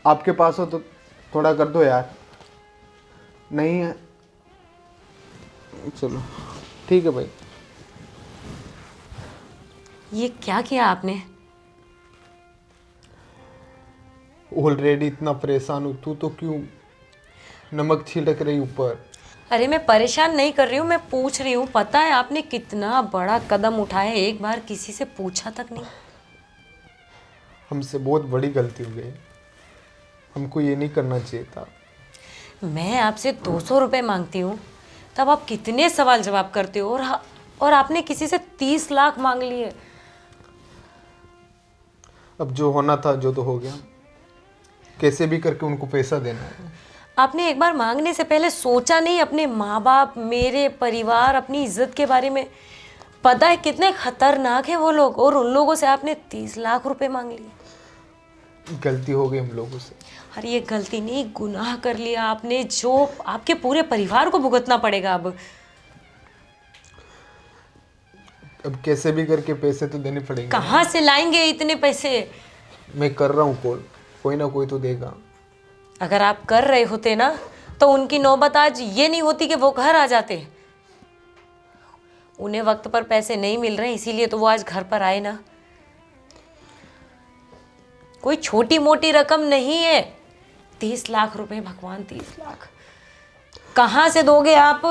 आपके पास हो तो थोड़ा कर दो यार। नहीं है, चलो ठीक है भाई। ये क्या किया आपने? ऑलरेडी इतना परेशान हूँ, तू तो क्यों नमक छिड़क रही ऊपर? अरे मैं परेशान नहीं कर रही हूँ, मैं पूछ रही हूँ। पता है आपने कितना बड़ा कदम उठाया, एक बार किसी से पूछा तक नहीं। हमसे बहुत बड़ी गलती हो गई, हमको ये नहीं करना चाहिए था। मैं आपसे 200 रुपये मांगती हूँ, तब आप कितने सवाल जवाब करते हो, और आपने किसी से 30 लाख मांग लिए। अब जो होना था जो तो हो गया, कैसे भी करके उनको पैसा देना है। आपने एक बार मांगने से पहले सोचा नहीं अपने माँ बाप, मेरे परिवार, अपनी इज्जत के बारे में? पता है कितने खतरनाक है वो लोग, और उन लोगों से आपने 30 लाख रुपए मांग लिए। गलती हो गई हम लोगों से। अरे ये गलती नहीं, गुनाह कर लिया आपने, जो आपके पूरे परिवार को भुगतना पड़ेगा अब कैसे भी करके पैसे तो देने पड़ेंगे। कहाँ से लाएंगे इतने पैसे? मैं कर रहा हूँ कॉल, कोई ना कोई तो देगा। अगर आप कर रहे होते ना तो उनकी नौबत आज ये नहीं होती कि वो घर आ जाते। उन्हें वक्त पर पैसे नहीं मिल रहे, इसीलिए तो वो आज घर पर आए ना। कोई छोटी मोटी रकम नहीं है, 30 लाख रुपए। भगवान, 30 लाख कहाँ से दोगे आप?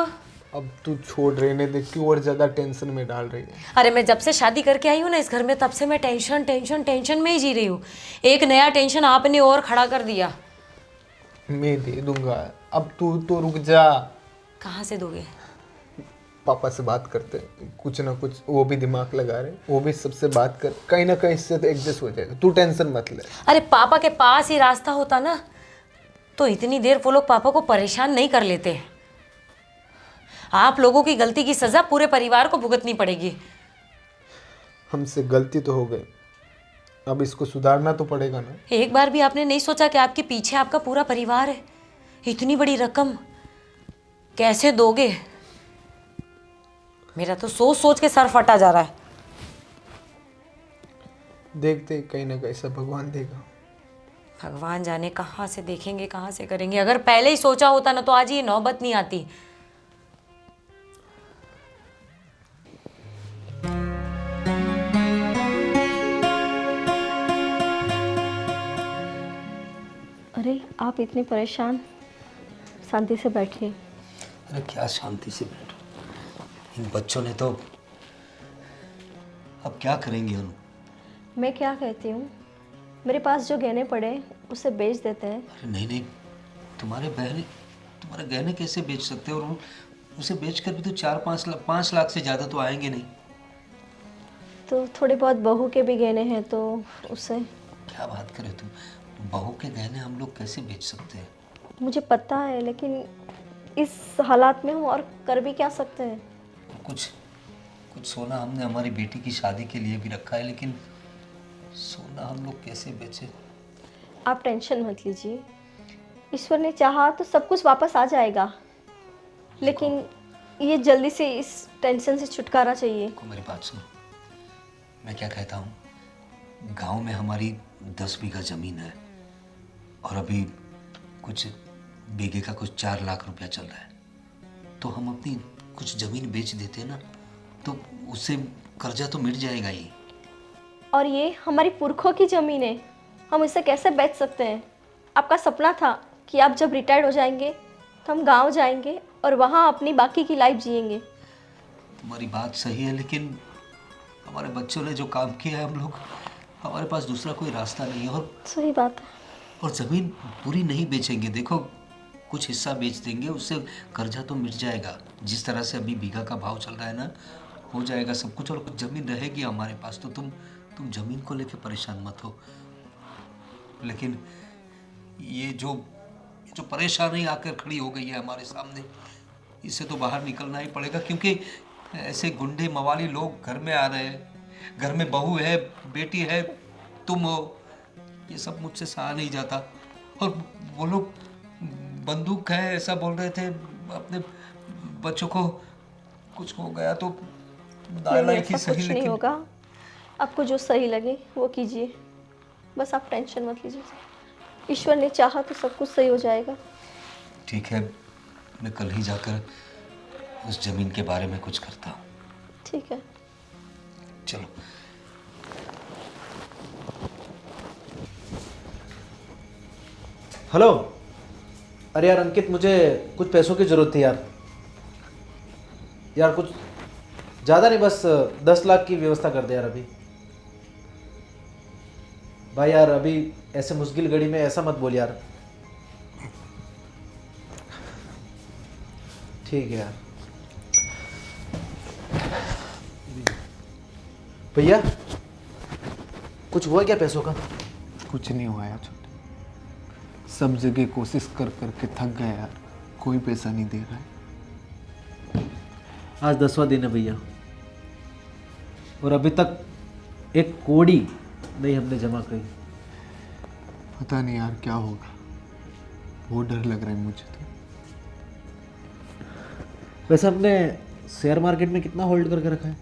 अब तू छोड़, रहने दे, क्यों और ज्यादा टेंशन में डाल रही है? अरे मैं जब से शादी करके आई हूँ ना इस घर में, तब से मैं टेंशन टेंशन टेंशन में ही जी रही हूँ। एक नया टेंशन आपने और खड़ा कर दिया। मैं दे दूंगा, अब तू तो रुक जा। कहाँ से दोगे? पापा से बात करते हैं, कुछ ना कुछ वो भी दिमाग लगा रहे, वो भी सबसे बात कर, कहीं ना कहीं इससे तो एडजस्ट हो जाएगा। तू टेंशन मत ले। अरे पापा के पास ही रास्ता होता ना, तो इतनी देर वो लोग पापा को परेशान नहीं कर लेते। आप लोगों की गलती की सजा पूरे परिवार को भुगतनी पड़ेगी। हमसे गलती तो हो गई, अब इसको सुधारना तो पड़ेगा ना। एक बार भी आपने नहीं सोचा कि आपके पीछे आपका पूरा परिवार है? इतनी बड़ी रकम कैसे दोगे? मेरा तो सोच सोच के सर फटा जा रहा है। देखते कहीं ना कहीं सब भगवान देगा। भगवान जाने कहाँ से देखेंगे, कहाँ से करेंगे। अगर पहले ही सोचा होता ना तो आज ये नौबत नहीं आती। अरे आप इतने परेशान, शांति से बैठिए। अरे क्या शांति से बैठो, इन बच्चों ने तो, अब क्या करेंगे हम? मैं क्या कहती हूँ, मेरे पास जो गहने पड़े उसे बेच देते हैं। अरे नहीं नहीं, तुम्हारे गहने कैसे बेच सकते हो? और उसे बेचकर भी तो 4-5 लाख से ज़्यादा तो आएंगे नहीं। तो थोड़े बहुत बहू के भी गहने हैं तो उसे। क्या बात करे तुम, बहू के गहने हम लोग कैसे बेच सकते हैं? मुझे पता है, लेकिन इस हालात में हम और कर भी क्या सकते हैं। कुछ सोना हमने हमारी बेटी की शादी के लिए भी रखा है, लेकिन सोना हम लोग कैसे बेचे? आप टेंशन मत लीजिए, ईश्वर ने चाहा तो सब कुछ वापस आ जाएगा, लेकिन ये जल्दी से इस टेंशन से छुटकारा चाहिए। को मेरी बात सुनो, मैं क्या कहता हूँ, गांव में हमारी 10 बीघा ज़मीन है और अभी कुछ बीघे का कुछ 4 लाख रुपया चल रहा है। तो हम अपनी कुछ ज़मीन बेच देते हैं ना, तो उससे कर्जा तो मिट जाएगा ही। और ये हमारी पुरखों की ज़मीन है, हम इसे कैसे बेच सकते हैं? आपका सपना था कि आप जब रिटायर्ड हो जाएंगे तो हम गांव जाएंगे और वहाँ अपनी बाकी की लाइफ जिएंगे। तुम्हारी बात सही है, लेकिन हमारे बच्चों ने जो काम किया है, हम लोग, हमारे पास दूसरा कोई रास्ता नहीं है। और सही बात है। और ज़मीन पूरी नहीं बेचेंगे, देखो कुछ हिस्सा बेच देंगे, उससे कर्जा तो मिट जाएगा। जिस तरह से अभी बीघा का भाव चल रहा है ना, हो जाएगा सब कुछ, और कुछ ज़मीन रहेगी हमारे पास। तो तुम ज़मीन को लेके परेशान मत हो। लेकिन ये जो परेशानी आकर खड़ी हो गई है हमारे सामने, इससे तो बाहर निकलना ही पड़ेगा, क्योंकि ऐसे गुंडे मवाली लोग घर में आ रहे हैं। घर में बहू है, बेटी है, तुम हो, ये सब मुझसे सहा नहीं जाता। और वो लोग बंदूक है ऐसा बोल रहे थे, अपने बच्चों को कुछ हो गया तो डाला ही ऐसा सही। कुछ नहीं होगा, आपको जो सही लगे वो कीजिए, बस आप टेंशन मत लीजिए। ईश्वर ने चाहा तो सब कुछ सही हो जाएगा। ठीक है, मैं कल ही जाकर उस जमीन के बारे में कुछ करता हूँ। ठीक है, चलो। हेलो। अरे यार अंकित, मुझे कुछ पैसों की ज़रूरत थी यार। कुछ ज़्यादा नहीं, बस 10 लाख की व्यवस्था कर दे यार अभी। भाई यार, अभी ऐसे मुश्किल घड़ी में ऐसा मत बोल यार। ठीक है यार। भैया, कुछ हुआ क्या पैसों का? कुछ नहीं हुआ यार, सब जगह कोशिश कर करके थक गए यार, कोई पैसा नहीं दे रहा है। आज 10वां दिन है भैया, और अभी तक 1 कौड़ी नहीं हमने जमा करी। पता नहीं यार क्या होगा, बहुत डर लग रहा है मुझे तो। वैसे हमने शेयर मार्केट में कितना होल्ड करके रखा है?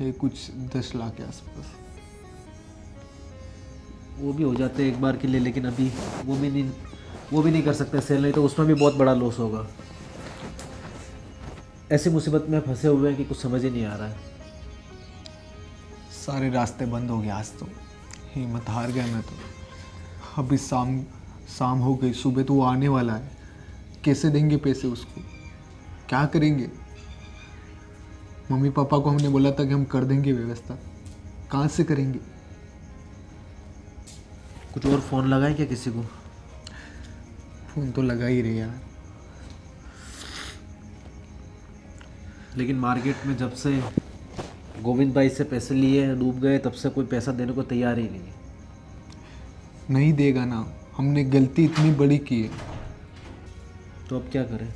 ये कुछ 10 लाख के आसपास। वो भी हो जाते हैं एक बार के लिए, लेकिन अभी वो भी नहीं कर सकते सेल, नहीं तो उसमें भी बहुत बड़ा लॉस होगा। ऐसी मुसीबत में फंसे हुए हैं कि कुछ समझ ही नहीं आ रहा है। सारे रास्ते बंद हो गए आज तो, हिम्मत हार गया मैं तो। अभी शाम हो गई, सुबह तो वो आने वाला है, कैसे देंगे पैसे उसको, क्या करेंगे? मम्मी पापा को हमने बोला था कि हम कर देंगे व्यवस्था, कहाँ से करेंगे? कुछ और फ़ोन लगाए क्या किसी को? फ़ोन तो लगा ही रहे यार, लेकिन मार्केट में जब से गोविंद भाई से पैसे लिए डूब गए, तब से कोई पैसा देने को तैयार ही नहीं है। नहीं देगा ना, हमने गलती इतनी बड़ी की है, तो अब क्या करें?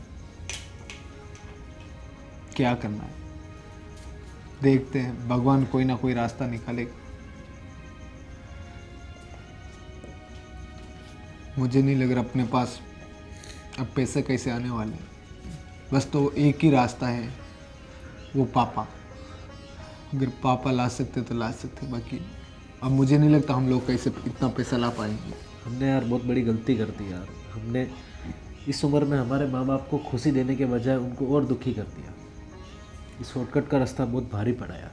क्या करना है देखते हैं, भगवान कोई ना कोई रास्ता निकालेगा। मुझे नहीं लग रहा अपने पास अब पैसे कैसे आने वाले हैं। बस तो एक ही रास्ता है, वो पापा। अगर पापा ला सकते तो ला सकते, बाकी अब मुझे नहीं लगता हम लोग कैसे इतना पैसा ला पाएंगे। हमने यार बहुत बड़ी गलती कर दी यार। हमने इस उम्र में हमारे माँ बाप को खुशी देने के बजाय उनको और दुखी कर दिया। इस शॉर्टकट का रास्ता बहुत भारी पड़ा यार।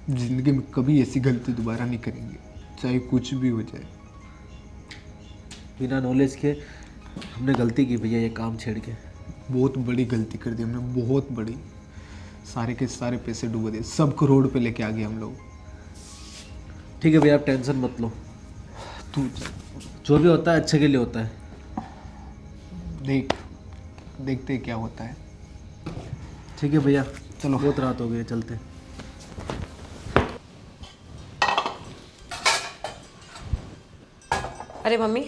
जिंदगी में कभी ऐसी गलती दोबारा नहीं करेंगे, चाहे कुछ भी हो जाए। बिना नॉलेज के हमने गलती की भैया, ये काम छेड़ के। बहुत बड़ी गलती कर दी हमने, बहुत बड़ी। सारे के सारे पैसे डुबा दिए, सबको रोड पे लेके आ गए हम लोग। ठीक है भैया, आप टेंशन मत लो। तू जो भी होता है अच्छे के लिए होता है। देखते क्या होता है। ठीक है भैया, चलो। बहुत रात हो गई है, चलते। अरे मम्मी,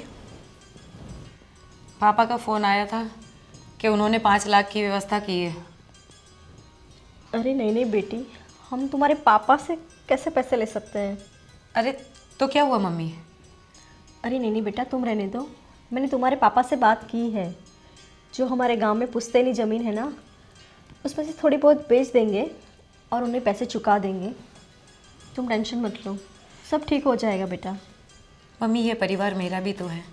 पापा का फ़ोन आया था कि उन्होंने 5 लाख की व्यवस्था की है। अरे नहीं नहीं बेटी, हम तुम्हारे पापा से कैसे पैसे ले सकते हैं? अरे तो क्या हुआ मम्मी? अरे नहीं नहीं बेटा, तुम रहने दो। मैंने तुम्हारे पापा से बात की है। जो हमारे गांव में पुश्तैनी ज़मीन है ना, उसमें से थोड़ी बहुत बेच देंगे और उन्हें पैसे चुका देंगे। तुम टेंशन मत लो, सब ठीक हो जाएगा बेटा। मम्मी, ये परिवार मेरा भी तो है,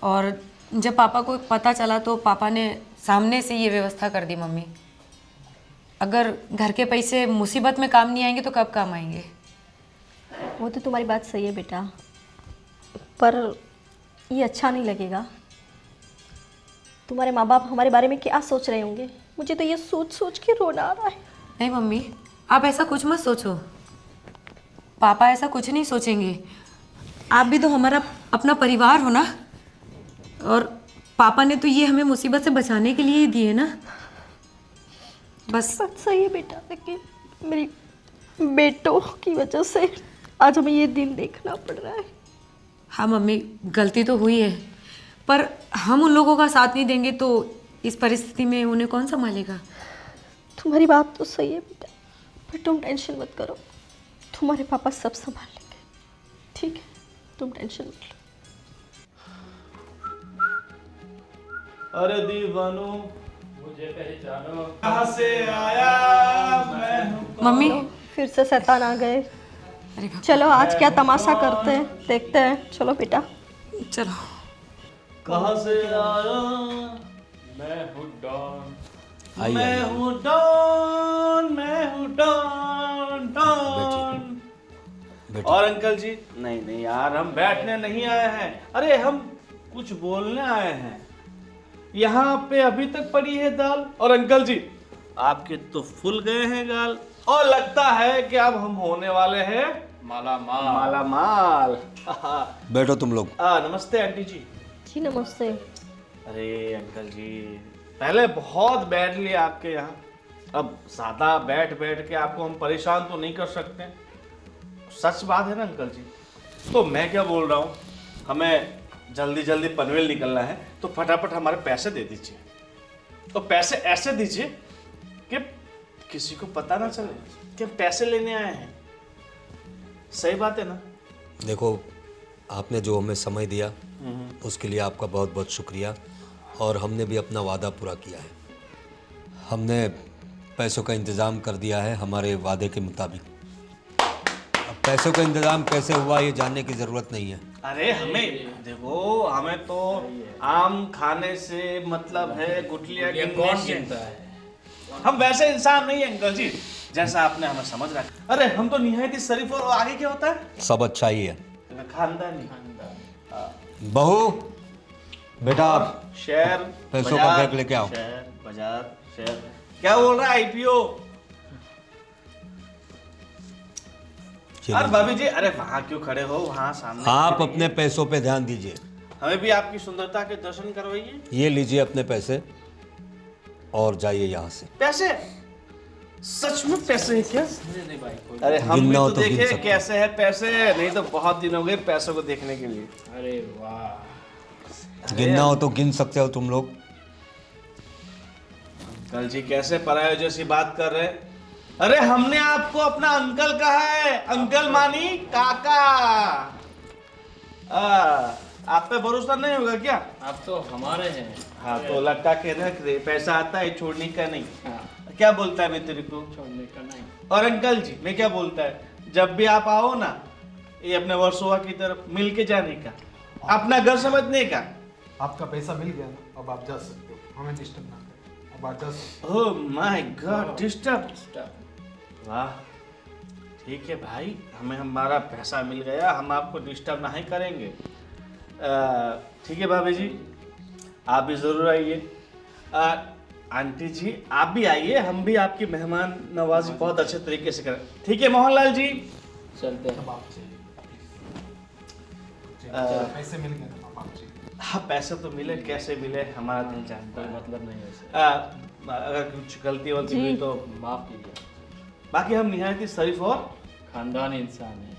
और जब पापा को पता चला तो पापा ने सामने से ये व्यवस्था कर दी। मम्मी, अगर घर के पैसे मुसीबत में काम नहीं आएंगे तो कब काम आएंगे? वो तो तुम्हारी बात सही है बेटा, पर ये अच्छा नहीं लगेगा। तुम्हारे माँ बाप हमारे बारे में क्या सोच रहे होंगे? मुझे तो ये सोच सोच के रोना आ रहा है। नहीं मम्मी, आप ऐसा कुछ मत सोचो। पापा ऐसा कुछ नहीं सोचेंगे। आप भी तो हमारा अपना परिवार हो ना, और पापा ने तो ये हमें मुसीबत से बचाने के लिए ही दिए ना। बस बात सही है बेटा, लेकिन मेरी बेटों की वजह से आज हमें ये दिन देखना पड़ रहा है। हाँ मम्मी, गलती तो हुई है, पर हम उन लोगों का साथ नहीं देंगे तो इस परिस्थिति में उन्हें कौन संभालेगा? तुम्हारी बात तो सही है बेटा, पर तुम टेंशन मत करो, तुम्हारे पापा सब संभाल लेंगे। ठीक है, तुम टेंशन मत लो। अरे दीवानो मुझे पहचानो, कहाँ से आया मैं हूँ। मम्मी, फिर से शैतान आ गए। अरे बाप, चलो आज क्या तमाशा करते हैं, देखते हैं। चलो बेटा। चलो। कहाँ से आया मैं हूँ डॉन। मैं हूँ डॉन, मैं हूँ डॉन डॉन। और अंकल जी, नहीं नहीं यार, हम बैठने नहीं आए हैं। अरे हम कुछ बोलने आए हैं। यहाँ पे अभी तक पड़ी है दाल, और अंकल जी आपके तो फूल गए हैं गाल, और लगता है कि अब हम होने वाले हैं माला माल। माला माल। बैठो तुम लोग। नमस्ते आंटी जी। जी नमस्ते। अरे अंकल जी, पहले बहुत बैठ लिया आपके यहाँ, अब ज़्यादा बैठ बैठ के आपको हम परेशान तो नहीं कर सकते। सच बात है ना अंकल जी? तो मैं क्या बोल रहा हूँ, हमें जल्दी जल्दी पनवेल निकलना है, तो फटाफट हमारे पैसे दे दीजिए। तो पैसे ऐसे दीजिए कि किसी को पता ना चले कि हम पैसे लेने आए हैं। सही बात है ना? देखो, आपने जो हमें समय दिया उसके लिए आपका बहुत बहुत शुक्रिया, और हमने भी अपना वादा पूरा किया है। हमने पैसों का इंतज़ाम कर दिया है हमारे वादे के मुताबिक। अब पैसों का इंतज़ाम कैसे हुआ ये जानने की ज़रूरत नहीं है। अरे हमें देखो, हमें तो आम खाने से मतलब है, गुठलियाँ ये गिनने कौन से। गिनता है? हम वैसे इंसान नहीं है अंकल जी जैसा आपने हमें समझ रखा। अरे हम तो निहायत ही शरीफ, और आगे क्या होता है? सब अच्छा ही है। खानदानी। बहू, बेटा आप शेयर पैसों का बाजार, बैग लेके आओ। शेयर बाजार, शेयर क्या बोल रहा है? आईपीओ। अरे भाभी जी, अरे वहाँ क्यों खड़े हो? वहाँ सामने आप अपने पैसों पे ध्यान दीजिए। हमें भी आपकी सुंदरता के दर्शन करवाइए। ये लीजिए अपने पैसे और जाइए यहाँ से। पैसे? सच में पैसे हैं क्या? नहीं भाई कोई। अरे हम भी गिनना हो तो तो गिन देखे सकते हो। कैसे है पैसे, नहीं तो बहुत दिन हो गए पैसों को देखने के लिए। अरे वाह। गिनना हो तो गिन सकते हो तुम लोग। अंकल जी कैसे पराये जैसी बात कर रहे हैं? अरे हमने आपको अपना अंकल कहा है, अंकल मानी काका। आप पे भरोसा नहीं होगा क्या? आप तो हमारे हैं। हाँ तो लटका के रख दे, पैसा आता है छोड़ने का नहीं। हाँ, क्या बोलता है मैं तेरे को? छोड़ने का नहीं। और अंकल जी मैं क्या बोलता है, जब भी आप आओ ना ये अपने वर्सोवा की तरफ मिल के जाने का, अपना घर समझने का। आपका पैसा मिल गया ना, अब आप जा सकते हो, हमें डिस्टर्ब ना करें, अब आप जा सकते oh my God, disturb. Stop. वाह ठीक है भाई, हमें हमारा पैसा मिल गया, हम आपको डिस्टर्ब नहीं करेंगे। ठीक है भाभी जी, आप भी ज़रूर आइए। आंटी जी आप भी आइए, हम भी आपकी मेहमान नवाजी बहुत अच्छे तरीके से करें। ठीक है मोहनलाल जी? चलते हैं। हो। आप पैसे मिल गए ना, अब आप चाहिए। हाँ पैसे तो मिले, कैसे मिले हमारा दिल जानता कोई है। मतलब नहीं है इससे। अगर कुछ गलती वलती हुई तो माफ कीजिए। बाकी हम निहायत ही शरीफ और खानदानी इंसान है।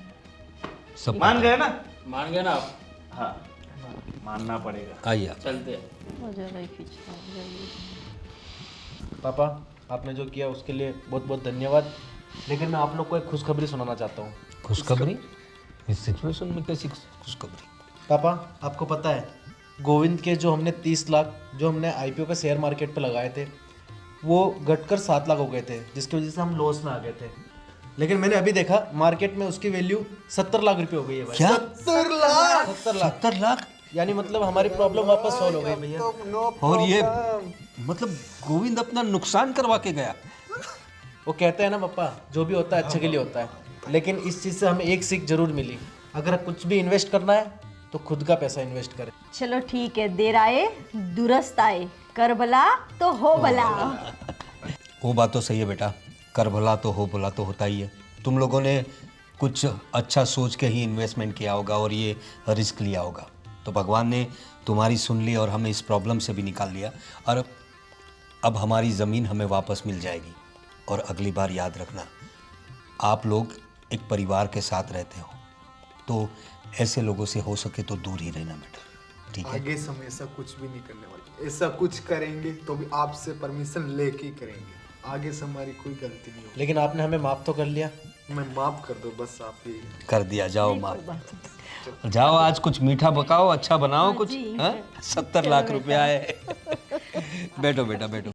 सब मान गए ना? मान गए ना आप? हाँ मानना पड़ेगा। आइए आप। चलते हैं। पापा आपने जो किया उसके लिए बहुत बहुत धन्यवाद, लेकिन मैं आप लोग को एक खुशखबरी सुनाना चाहता हूँ। खुशखबरी? इस सिचुएशन में कैसी खुशखबरी? पापा आपको पता है गोविंद के जो हमने 30 लाख जो हमने आईपीओ के शेयर मार्केट पे लगाए थे वो घटकर 7 लाख हो गए थे, जिसकी वजह से हम लॉस में आ गए थे। लेकिन मैंने अभी देखा मार्केट में उसकी वैल्यू 70 लाख रुपए हो गई है भाई। क्या? 70 लाख 70 लाख? यानी मतलब हमारी प्रॉब्लम वापस सॉल्व हो गई भैया। और ये मतलब गोविंद अपना नुकसान करवा के गया? वो कहते हैं ना पापा, जो भी होता है अच्छे के लिए होता है, लेकिन इस चीज़ से हमें एक सीख जरूर मिली, अगर कुछ भी इन्वेस्ट करना है तो खुद का पैसा इन्वेस्ट करें। चलो ठीक है, देर आए दुरुस्त आए, कर भला तो हो भला। वो बात तो सही है बेटा, कर भला तो हो भला तो होता ही है। तुम लोगों ने कुछ अच्छा सोच के ही इन्वेस्टमेंट किया होगा और ये रिस्क लिया होगा, तो भगवान ने तुम्हारी सुन ली और हमें इस प्रॉब्लम से भी निकाल लिया। और अब हमारी ज़मीन हमें वापस मिल जाएगी। और अगली बार याद रखना, आप लोग एक परिवार के साथ रहते हो, तो ऐसे लोगों से हो सके तो दूर ही रहना बेटा, ठीक है? आगे से हम ऐसा कुछ भी नहीं करने वाले, ऐसा कुछ करेंगे तो भी आपसे परमिशन लेके ही करेंगे, आगे से हमारी कोई गलती नहीं होगी। लेकिन आपने हमें माफ़ तो कर लिया। मैं माफ कर दो बस, आप ही। कर दिया, जाओ माँ जाओ, आज कुछ मीठा पकाओ, अच्छा बनाओ कुछ। हाँ 70 लाख रुपया है। बैठो बेटा बैठो।